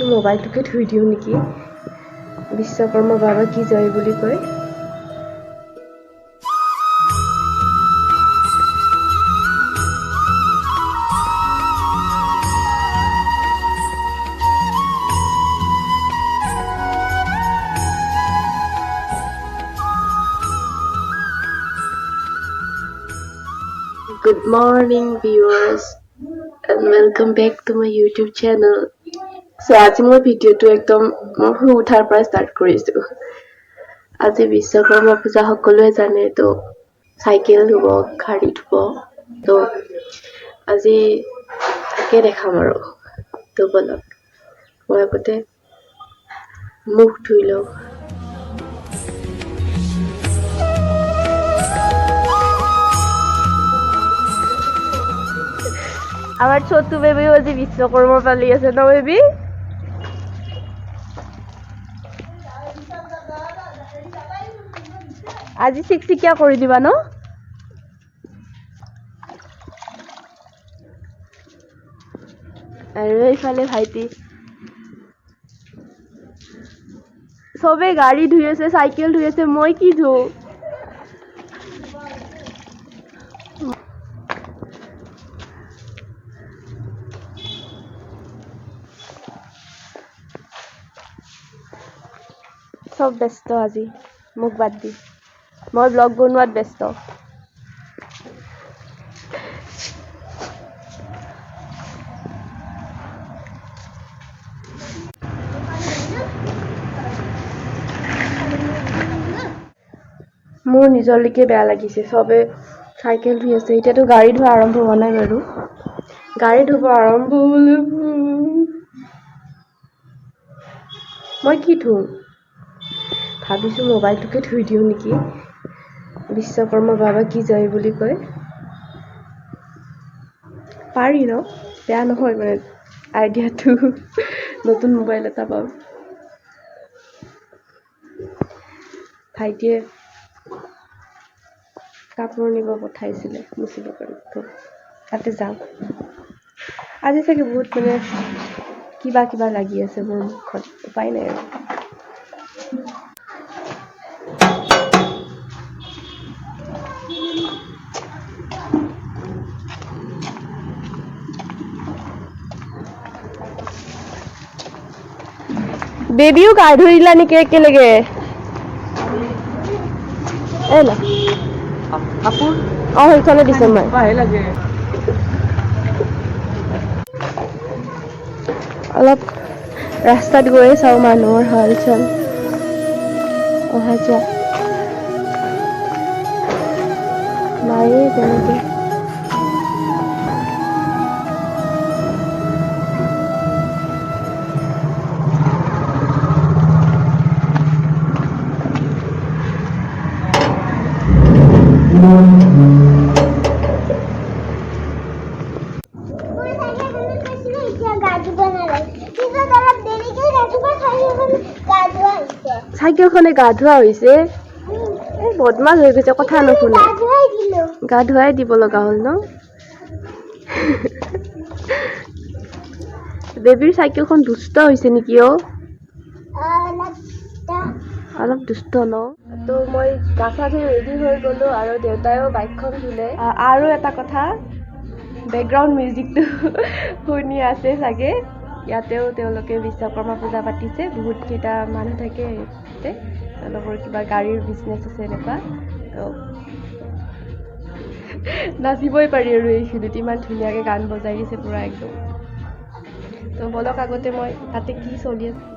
মোবাইলটোকে ধুই দিওঁ নেকি বিশ্বকৰ্মা বাবা কি জয় বুলি কয় Good morning viewers and welcome back to my YouTube channel. So আজি মই ভিডিওটো একদম শুই উঠাৰ পৰা ষ্টাৰ্ট কৰিছো আজি বিশ্বকৰ্মা পূজা সকলোৱে জানে তো সাইকেল ধুব গাড়ী ধুব তো আজি তাকে দেখাম আৰু তো বলক মই আগতে মুখ ধুই লওঁ আমার ছোট বেবি আজি বিশ্বকর্মা পালি আছে না বেবি আজি চিকচিকিয়া কৰি দিবা ন আৰু এইফালে ভাইটি সবে গাড়ী ধুই আছে সাইকেল ধুই আছে মই কি ধু সব ব্যস্ত আজি মোক বাদ দি মই ব্লগ বনোৱাত ব্যস্ত মোৰ নিজলৈকে বেয়া লাগিছে সবে সাইকেল ধুই আছে এতিয়াতো গাড়ী ধোৱা আৰম্ভ হোৱা নাই বাৰু গাড়ী ধুব আৰম্ভ হ'লে মই কি ধুম ভাবিছো মোবাইলটোকে ধুই দিওঁ নেকি বিশ্বকৰ্মা বাবা কি জয় বুলি কয় পাৰি ন বেয়া নহয় মানে আইডিয়াটো নতুন মোবাইল এটা পাম ভাইটিয়ে কাপোৰ নিব পঠাইছিলে মুচিব কাৰণে তো তাতে যাওঁ আজি চাগে বহুত মানে কিবা লাগি আছে মোৰ মুখত উপায় নাই আৰু বেবিও গা ধুইলা নেকি একেলগে এ না কাপোৰ সেইখনে দিছে মই অলপ ৰাস্তাত গৈ চাওঁ মানুহৰ হালচাল অহা যোৱা নায়ে তেনেকে চাইকেলখনে গা ধোৱা হৈছে এই বদমাছ হৈ গৈছে কথা নুশুনে গা ধুৱাই দিব লগা হ'ল ন বেবিৰ চাইকেলখন দুষ্ট হৈছে নেকি অলপ দুষ্ট ন তো মই গা চা ধুই ৰেডি হৈ গ'লো আৰু দেউতায়ো বাইকখন ধুলে আৰু এটা কথা বেকগ্ৰাউণ্ড মিউজিকটো শুনি আছে চাগে ইয়াতেও তেওঁলোকে বিশ্বকৰ্মা পূজা পাতিছে বহুত কেইটা মানুহ থাকে ইয়াতে তেওঁলোকৰ কিবা গাড়ীৰ বিজনেছ আছে এনেকুৱা তো নাচিবই পাৰি আৰু এইখিনিত ইমান ধুনীয়াকৈ গান বজাই দিছে পুৰা একদম তো বলক আগতে মই তাতে কি চলি আছে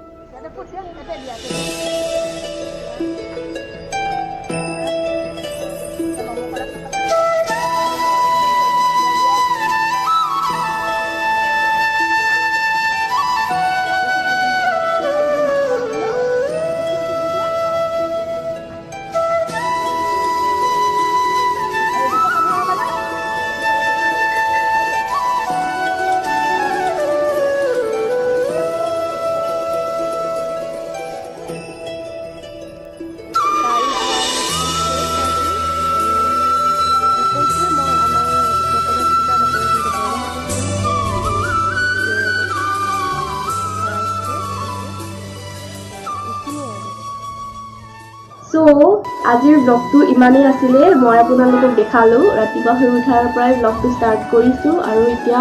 সো আজিৰ ব্লগটো ইমানেই আছিলে মই আপোনালোকক দেখালো ৰাতিপুৱা শুই উঠাৰ পৰাই ব্লগটো ষ্টাৰ্ট কৰিছো আৰু এতিয়া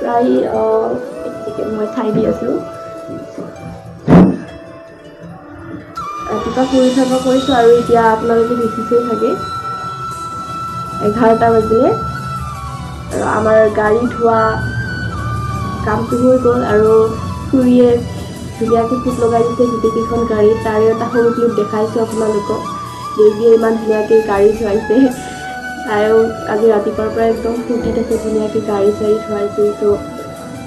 প্ৰায় মই চাই দি আছো ৰাতিপুৱা শুই উঠাৰ পৰা কৰিছো আৰু এতিয়া আপোনালোকে দেখিছেই থাকে 11টা বাজিলে আৰু আমাৰ গাড়ী ধোৱা কামটো হৈ গ'ল আৰু খুৰীয়ে ধুনীয়াকৈ ফুট লগাই দিছে গোটেইকেইখন গাড়ী তাৰে এটা সৰু ক্লিপ দেখাইছোঁ আপোনালোকক দেৱীয়ে ইমান ধুনীয়াকৈ গাড়ী ধুৱাইছে আৰু আজি ৰাতিপুৱাৰ পৰা একদম ফূৰ্তিত আছে ধুনীয়াকৈ গাড়ী চাড়ী ধুৱাইছে ত'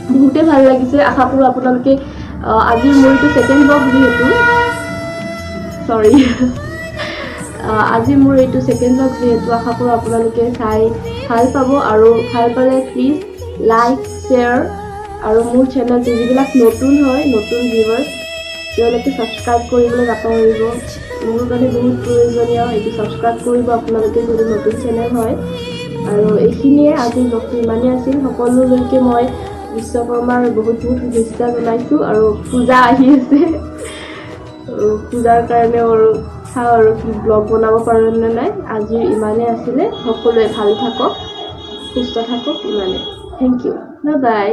বহুতেই ভাল লাগিছে আশা কৰোঁ আপোনালোকে আজিৰ মোৰ এইটো ছেকেণ্ড ব্লগ যিহেতু আজি মোৰ এইটো ছেকেণ্ড ব্লগ যিহেতু আশা কৰোঁ আপোনালোকে চাই ভাল পাব আৰু ভাল পালে প্লিজ লাইক শ্বেয়াৰ আৰু মোৰ চেনেলটো যিবিলাক নতুন হয় নতুন ভিউৱাৰ্ছ তেওঁলোকে ছাবস্ক্ৰাইব কৰিবলৈ নাপাহৰিব মোৰ কাৰণে বহুত প্ৰয়োজনীয় এইটো ছাবস্ক্ৰাইব কৰিব আপোনালোকে যদি নতুন চেনেল হয় আৰু এইখিনিয়ে আজিৰ ব্লগটো ইমানেই আছিল সকলোলৈকে মই বিশ্বকৰ্মাৰ বহুত শুভেচ্ছা জনাইছোঁ আৰু পূজা আহি আছে পূজাৰ কাৰণেও আৰু চাওঁ আৰু কি ব্লগ বনাব পাৰোঁ নে নাই আজিৰ ইমানেই আছিলে সকলোৱে ভাল থাকক সুস্থ থাকক ইমানে থেংক ইউ বাই বাই